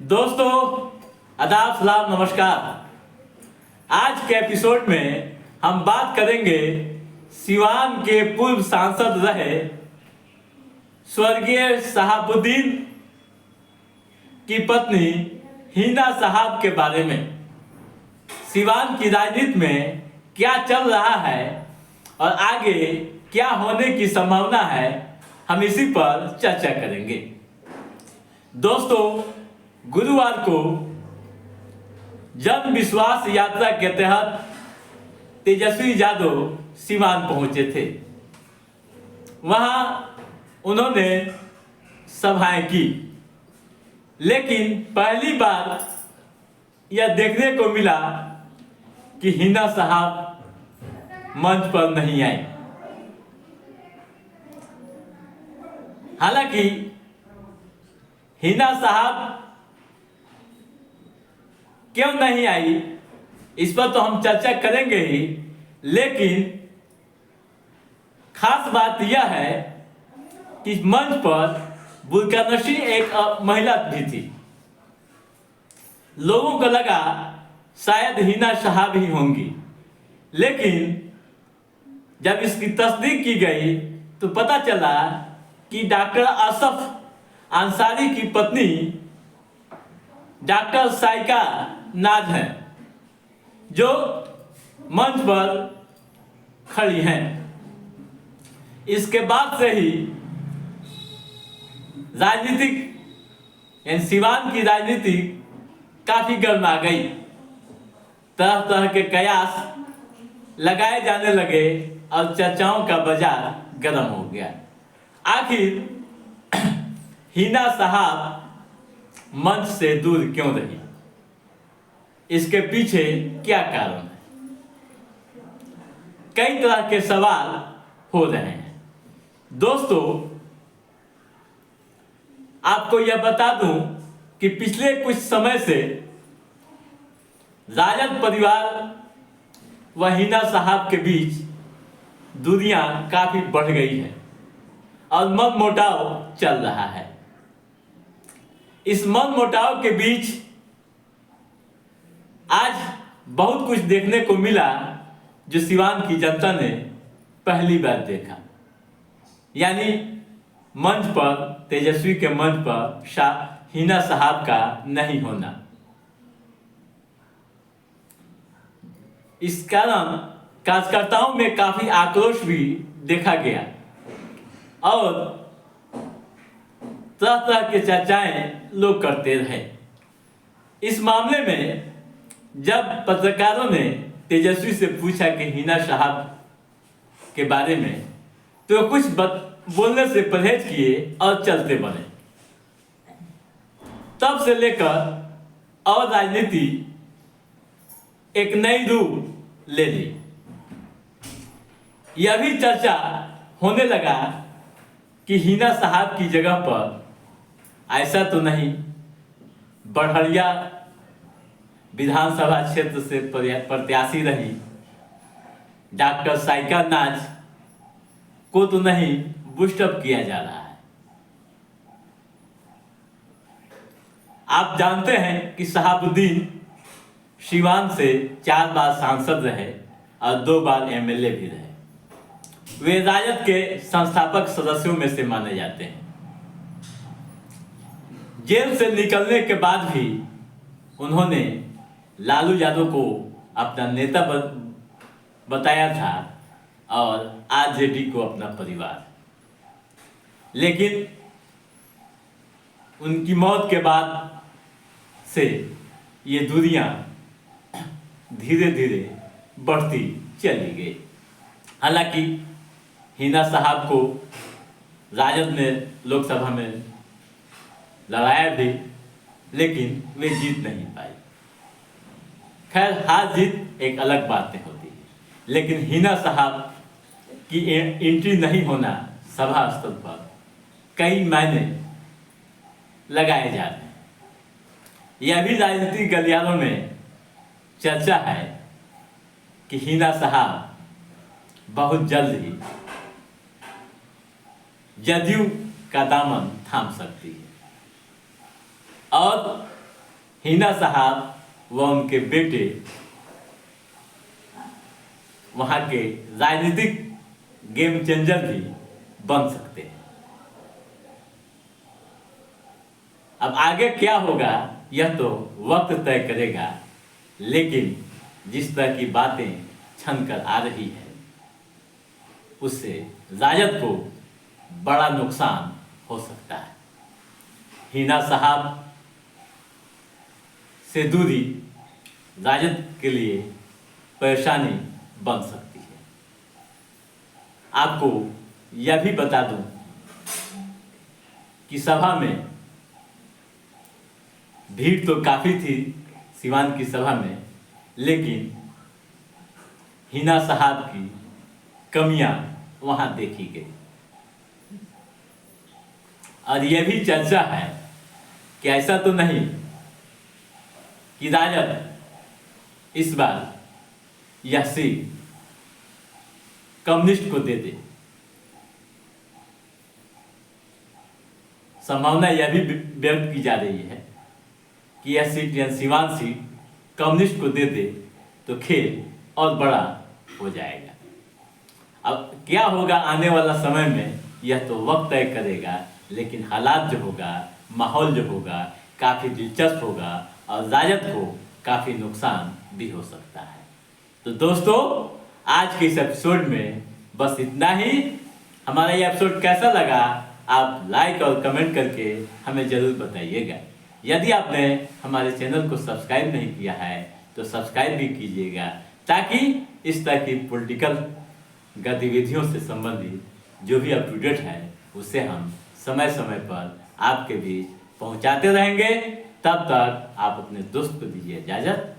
दोस्तों, आदाब, सलाम, नमस्कार। आज के एपिसोड में हम बात करेंगे सिवान के पूर्व सांसद रहे स्वर्गीय शहाबुद्दीन की पत्नी हिना साहब के बारे में। सिवान की राजनीति में क्या चल रहा है और आगे क्या होने की संभावना है, हम इसी पर चर्चा करेंगे। दोस्तों, गुरुवार को जन विश्वास यात्रा के तहत तेजस्वी यादव सिवान पहुंचे थे। वहां उन्होंने सभाएं की, लेकिन पहली बार यह देखने को मिला कि हिना साहब मंच पर नहीं आई। हालांकि हिना साहब क्यों नहीं आई, इस पर तो हम चर्चा करेंगे ही, लेकिन खास बात यह है कि मंच पर बुरकानशी एक महिला भी थी। लोगों को लगा शायद हिना साहब ही होंगी, लेकिन जब इसकी तस्दीक की गई तो पता चला कि डॉक्टर असफ अंसारी की पत्नी डॉक्टर साइका नाज हैं, जो मंच पर खड़ी हैं। इसके बाद से ही राजनीतिक यानी सिवान की राजनीति काफी गर्मा गई। तरह तरह के कयास लगाए जाने लगे और चर्चाओं का बाजार गर्म हो गया। आखिर हिना साहब मंच से दूर क्यों रही, इसके पीछे क्या कारण है? कई तरह के सवाल हो रहे हैं। दोस्तों, आपको यह बता दूं कि पिछले कुछ समय से राजद परिवार व हिना साहब के बीच दूरियां काफी बढ़ गई है और मनमुटाव चल रहा है। इस मनमुटाव के बीच आज बहुत कुछ देखने को मिला जो सिवान की जनता ने पहली बार देखा, यानी मंच पर, तेजस्वी के मंच पर हिना साहब का नहीं होना। इस कारण कार्यकर्ताओं में काफी आक्रोश भी देखा गया और तरह तरह की चर्चाएं लोग करते रहे। इस मामले में जब पत्रकारों ने तेजस्वी से पूछा कि हिना साहब के बारे में, तो कुछ बोलने से परहेज किए और चलते बने। तब से लेकर और राजनीति एक नई रूप ले ली। यह भी चर्चा होने लगा कि हिना साहब की जगह पर ऐसा तो नहीं, बढ़िया विधानसभा क्षेत्र से प्रत्याशी रही डॉक्टर साइका नाज को तो नहीं बूस्टअप किया जा रहा है। आप जानते हैं कि शहाबुद्दीन सिवान से 4 बार सांसद रहे और 2 बार एमएलए भी रहे। वे राजद के संस्थापक सदस्यों में से माने जाते हैं। जेल से निकलने के बाद भी उन्होंने लालू यादव को अपना नेता बताया था और आरजेडी को अपना परिवार। लेकिन उनकी मौत के बाद से ये दूरियां धीरे धीरे बढ़ती चली गई। हालांकि हिना साहब को राजद ने लोकसभा में लड़ाया भी, लेकिन वे जीत नहीं पाई। खैर, हार जीत एक अलग बात होती है, लेकिन हिना साहब की एंट्री नहीं होना सभा स्थल पर कई मायने लगाए जा रहे हैं। यह भी राजनीतिक गलियारों में चर्चा है कि हिना साहब बहुत जल्द ही जदयू का दामन थाम सकती है और हिना साहब व उनके बेटे वहां के राजनीतिक गेम चेंजर भी बन सकते हैं। अब आगे क्या होगा यह तो वक्त तय करेगा, लेकिन जिस तरह की बातें छन कर आ रही है उससे राजद को बड़ा नुकसान हो सकता है। हिना साहब से दूरी राजद के लिए परेशानी बन सकती है। आपको यह भी बता दूं कि सभा में भीड़ तो काफ़ी थी सिवान की सभा में, लेकिन हिना साहब की कमियां वहां देखी गई। और यह भी चर्चा है कि ऐसा तो नहीं कि राजद इस बार यह सीट कम्युनिस्ट को दे दे। संभावना यह भी व्यक्त की जा रही है कि यह सीट या सिवान सीट कम्युनिस्ट को दे दे तो खेल और बड़ा हो जाएगा। अब क्या होगा आने वाला समय में यह तो वक्त तय करेगा, लेकिन हालात जो होगा, माहौल जो होगा काफ़ी दिलचस्प होगा और राजद को काफ़ी नुकसान भी हो सकता है। तो दोस्तों, आज के इस एपिसोड में बस इतना ही। हमारा ये एपिसोड कैसा लगा आप लाइक और कमेंट करके हमें ज़रूर बताइएगा। यदि आपने हमारे चैनल को सब्सक्राइब नहीं किया है तो सब्सक्राइब भी कीजिएगा, ताकि इस तरह की पॉलिटिकल गतिविधियों से संबंधित जो भी अप टू डेट है उसे हम समय समय पर आपके बीच पहुंचाते रहेंगे। तब तक आप अपने दोस्त को दीजिए इजाज़त।